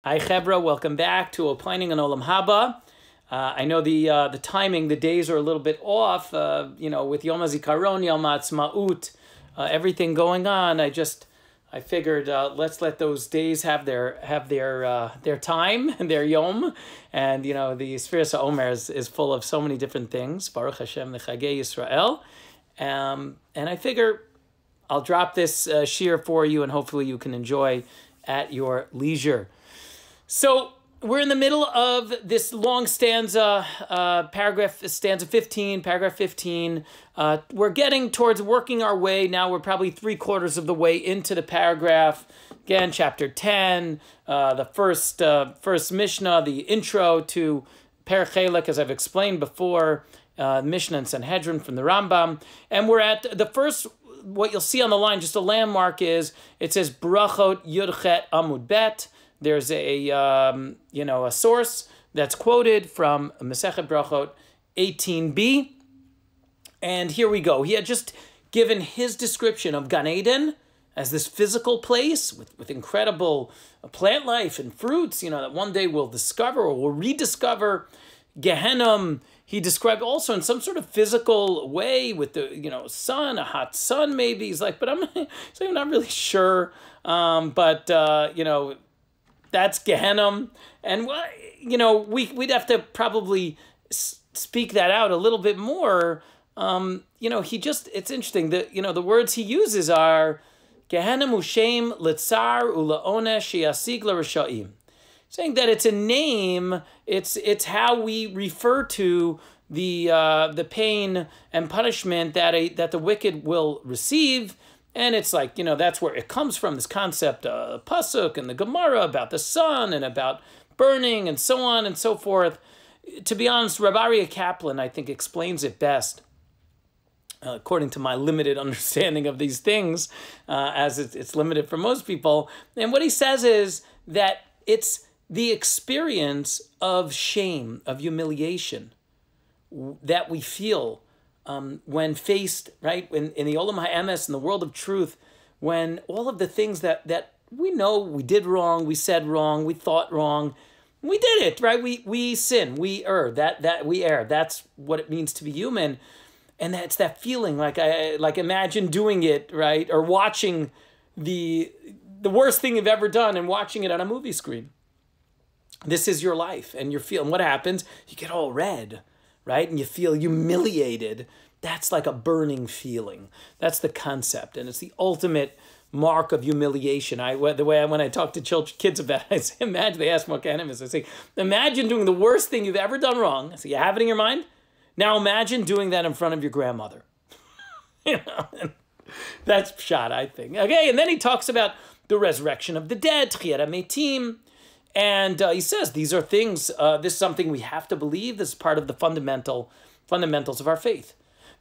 Hi, Chevra. Welcome back to Opining on Olam Haba. I know the timing, the days are a little bit off. With Yom HaZikaron, Yom HaAtzmaut, everything going on. I figured let's let those days have their time and their yom. And the Sfiras HaOmer is full of so many different things. Baruch Hashem, the Chagei Yisrael. And I figure I'll drop this shir for you, and hopefully you can enjoy at your leisure. So we're in the middle of this long stanza, stanza 15, paragraph 15. We're getting towards working our way. Now we're probably 3/4 of the way into the paragraph. Again, chapter 10, the first Mishnah, the intro to Perek Chelek, as I've explained before, Mishnah and Sanhedrin from the Rambam. And we're at the first, what you'll see on the line, just a landmark is, it says, Brachot Yudchet Amud Bet. There's a source that's quoted from Masechet Brachot 18b. And here we go. He had just given his description of Gan Eden as this physical place with incredible plant life and fruits, that one day we'll discover or we'll rediscover. Gehenna, he described also in some sort of physical way with the, sun, a hot sun maybe. He's like, but I'm not really sure. That's Gehenna. And, we'd have to probably speak that out a little bit more. It's interesting that, the words he uses are Gehenna Mushem Litzar Ulaonesh Yasig L'Risha'im. Saying that it's a name, it's how we refer to the pain and punishment that the wicked will receive. And it's like, that's where it comes from, this concept of Pasuk and the Gemara about the sun and about burning and so on and so forth. To be honest, Rabbi Aryeh Kaplan, I think, explains it best, according to my limited understanding of these things, as it's limited for most people. And what he says is that it's the experience of shame, of humiliation that we feel when faced, right, in the Olam HaEmes, in the world of truth, when all of the things that we know we did wrong, we said wrong, we thought wrong, we did it, right? We sin, we err, that we err. That's what it means to be human, and that's that feeling like imagine doing it, right, or watching the worst thing you've ever done and watching it on a movie screen. This is your life, and you're feeling what happens. You get all red, right? And you feel humiliated. That's like a burning feeling. That's the concept. And it's the ultimate mark of humiliation. When I talk to kids about it, I say, imagine, they ask what kind of is. I say, imagine doing the worst thing you've ever done wrong. I say, you have it in your mind? Now imagine doing that in front of your grandmother. That's pshat, I think. Okay, and then he talks about the resurrection of the dead, Tchiyat HaMetim. And he says these are things, this is something we have to believe. This is part of the fundamentals of our faith.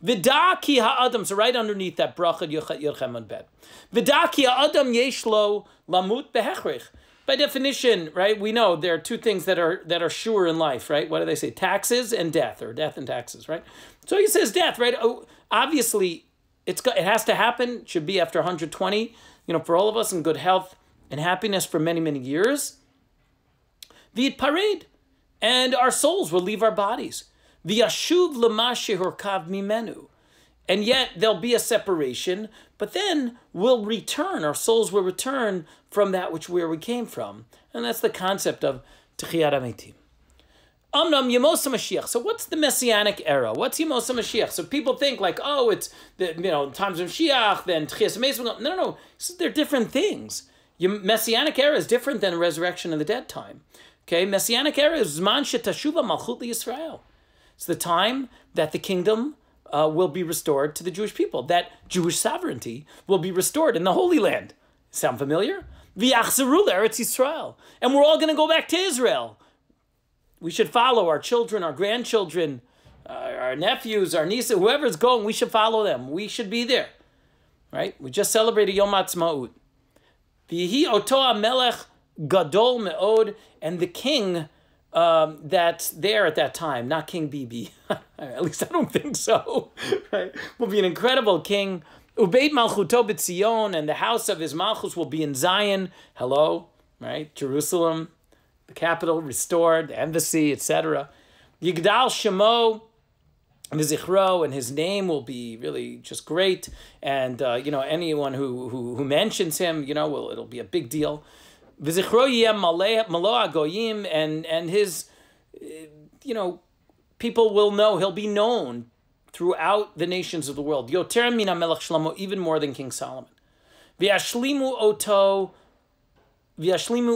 Vidaki ha'adam, so right underneath that, bracha yirchem bet. Vidaki ha'adam yeshlo lamut behechrich. By definition, right, we know there are two things that are sure in life, right? What do they say? Taxes and death, or death and taxes, right? So he says death, right? Oh, obviously, it has to happen. It should be after 120, for all of us in good health and happiness for many, many years. V'it pared, and our souls will leave our bodies. V'yashuv l'ma shehorkav mimenu, and yet there'll be a separation, but then we'll return. Our souls will return from that where we came from, and that's the concept of Tchiyat HaMetim. Amnam Yemos HaMashiach. So what's the Messianic era? What's Yemos HaMashiach? So people think like, oh, it's the times of Mashiach, then Tchiyat HaMetim. No. They're different things. Messianic era is different than the resurrection of the dead time. Okay, Messianic era is Zman Shetashuva Malchut Yisrael. It's the time that the kingdom will be restored to the Jewish people. That Jewish sovereignty will be restored in the Holy Land. Sound familiar? V'yachzeru l'Eretz Yisrael. And we're all going to go back to Israel. We should follow our children, our grandchildren, our nephews, our nieces, whoever's going, we should follow them. We should be there. Right? We just celebrated Yom HaAtzmaut. V'yihi oto HaMelech Gadol Me'od, and the king that's there at that time, not King Bibi, at least I don't think so, right? Will be an incredible king. Ubeit Malchuto B'Tzion, and the house of his Malchus will be in Zion. Hello, right? Jerusalem. the capital restored, the embassy, etc. Yigdal Shemo V'zichro, and his name will be really just great. And anyone who mentions him, it'll be a big deal. V'zichro yem malo agoyim, and his, people will know, he'll be known throughout the nations of the world. Yoter min HaMelech Shlomo, even more than King Solomon. V'yashlimu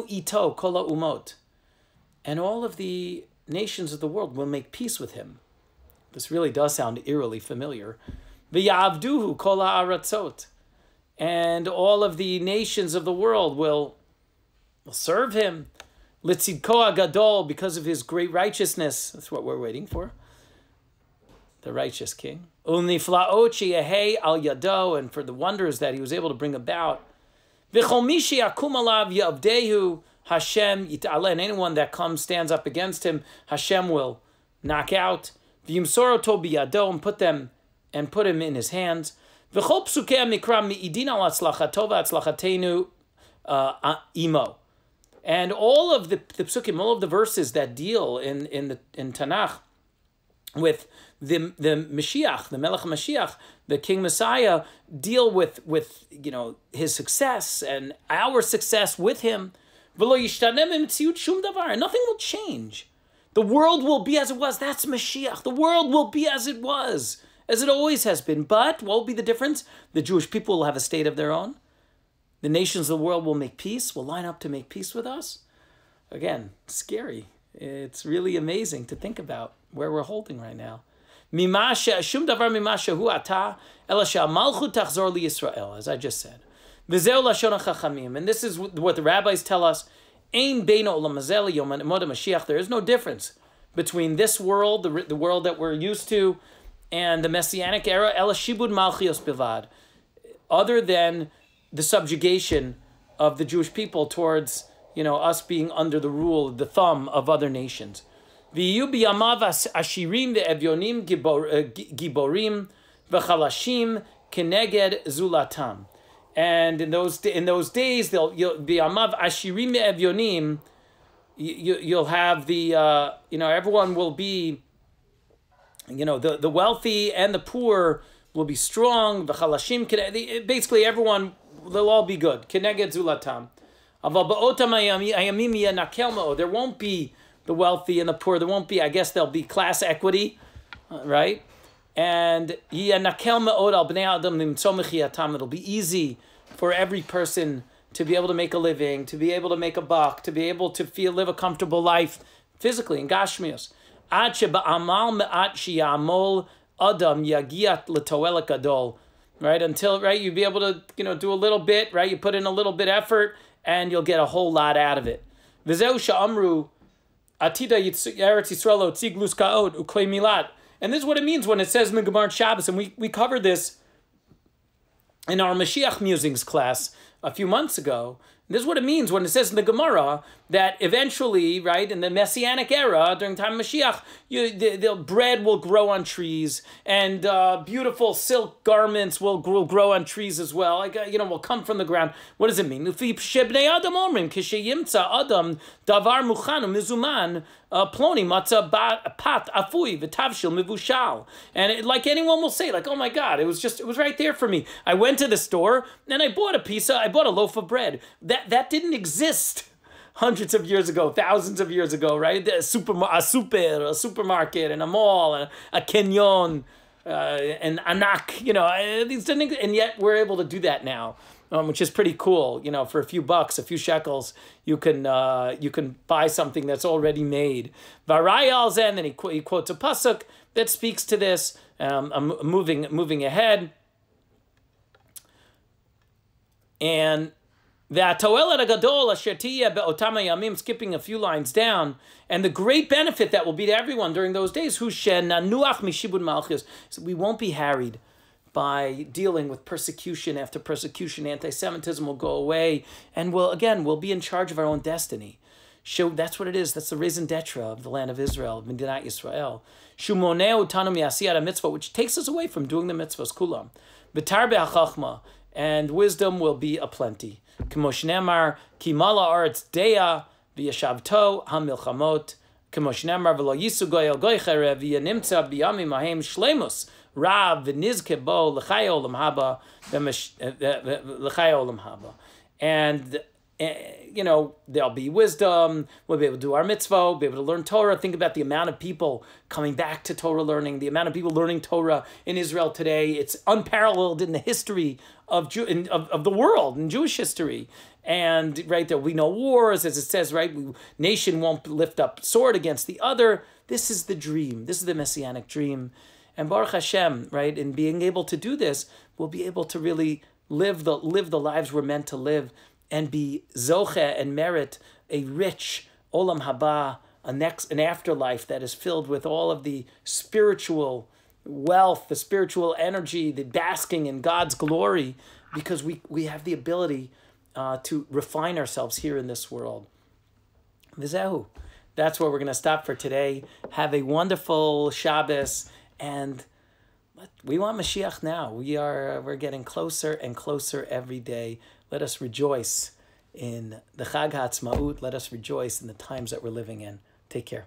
ito kol ha'umot, and all of the nations of the world will make peace with him. This really does sound eerily familiar. V'yavduhu kol ha'aratzot, and all of the nations of the world will serve him. Litzidko HaGadol, because of his great righteousness. That's what we're waiting for. The righteous king. Uniflaot sheyehei al yado, and for the wonders that he was able to bring about. V'chol mi sheyakum alav yavdehu Hashem yit'aleh, and anyone that stands up against him, Hashem will knock out. V'yimsoro to biyado, and put him in his hands. V'chol psukei mikra mi'idin al atzlachato v'atzlachatenu imo. And all of the psukim, all of the verses that deal in Tanakh with the Mashiach, the Melech Mashiach, the King Messiah, deal with his success and our success with him. And nothing will change. The world will be as it was. That's Mashiach. The world will be as it was, as it always has been. But what will be the difference? The Jewish people will have a state of their own. The nations of the world will make peace, will line up to make peace with us. Again, scary. It's really amazing to think about where we're holding right now. As I just said. And this is what the rabbis tell us. There is no difference between this world, the world that we're used to, and the Messianic era, other than the subjugation of the Jewish people towards, us being under the rule, the thumb of other nations. And in those days, you'll have the everyone will be, the wealthy and the poor will be strong. Basically, everyone, they'll all be good. Keneged zulatam. There won't be the wealthy and the poor. There won't be, I guess there'll be class equity, right? And it'll be easy for every person to be able to make a living, to be able to make a buck, to be able to live a comfortable life physically in Gashmios. Adam yagiat l'toelek gadol, right? Until you'd be able to do a little bit, right? You put in a little bit effort, and you'll get a whole lot out of it. V'zeu sha'amru atida Eretz Yisrael otzig luskaot uklei milat. And this is what it means when it says in the Gemara Shabbos, and we covered this in our Mashiach musings class a few months ago. This is what it means when it says in the Gemara that eventually, right, in the Messianic era, during the time of Mashiach, the bread will grow on trees, and beautiful silk garments will grow on trees as well. Will come from the ground. What does it mean? Davar muchanu mizuman ploni matzah pat afui v'tavshil mivushal. And like anyone will say, oh my God, it was right there for me. I went to the store and I bought a loaf of bread. That didn't exist hundreds of years ago, thousands of years ago, right? A supermarket, and a mall, and a kenyon, and anak, these things, and yet we're able to do that now, which is pretty cool. For a few bucks, a few shekels, you can buy something that's already made. Varayal Zen, then he quotes a pasuk that speaks to this. I'm moving ahead, and skipping a few lines down, and the great benefit that will be to everyone during those days, so we won't be harried by dealing with persecution after persecution. Anti-Semitism will go away, and we'll be in charge of our own destiny. That's what it is. That's the raison d'etre of the land of Israel, of Medinat Yisrael. Which takes us away from doing the mitzvahs kulam. And wisdom will be aplenty. Kimoshnamar, Kimala Aretz Deya, v'yashavto hamilchamot kemo shnamar v'lo yisu goy el goy cherev v'yanimtza b'yamim ahem shlemus rav v'nizke bo l'chai olam haba l'chai olam haba. And there'll be wisdom. We'll be able to do our mitzvah. We'll be able to learn Torah. Think about the amount of people coming back to Torah learning, the amount of people learning Torah in Israel today. It's unparalleled in the history of the world, in Jewish history. And right there, we know wars, as it says, right? Nation won't lift up sword against the other. This is the dream. This is the Messianic dream. And Baruch Hashem, right? In being able to do this, we'll be able to really live the lives we're meant to live, and be zoche and merit a rich Olam Haba, an afterlife that is filled with all of the spiritual wealth, the spiritual energy, the basking in God's glory, because we have the ability to refine ourselves here in this world. Vizehu. That's where we're going to stop for today. Have a wonderful Shabbos, and we want Mashiach now. We're getting closer and closer every day. Let us rejoice in the Chag HaAtzmaut. Let us rejoice in the times that we're living in. Take care.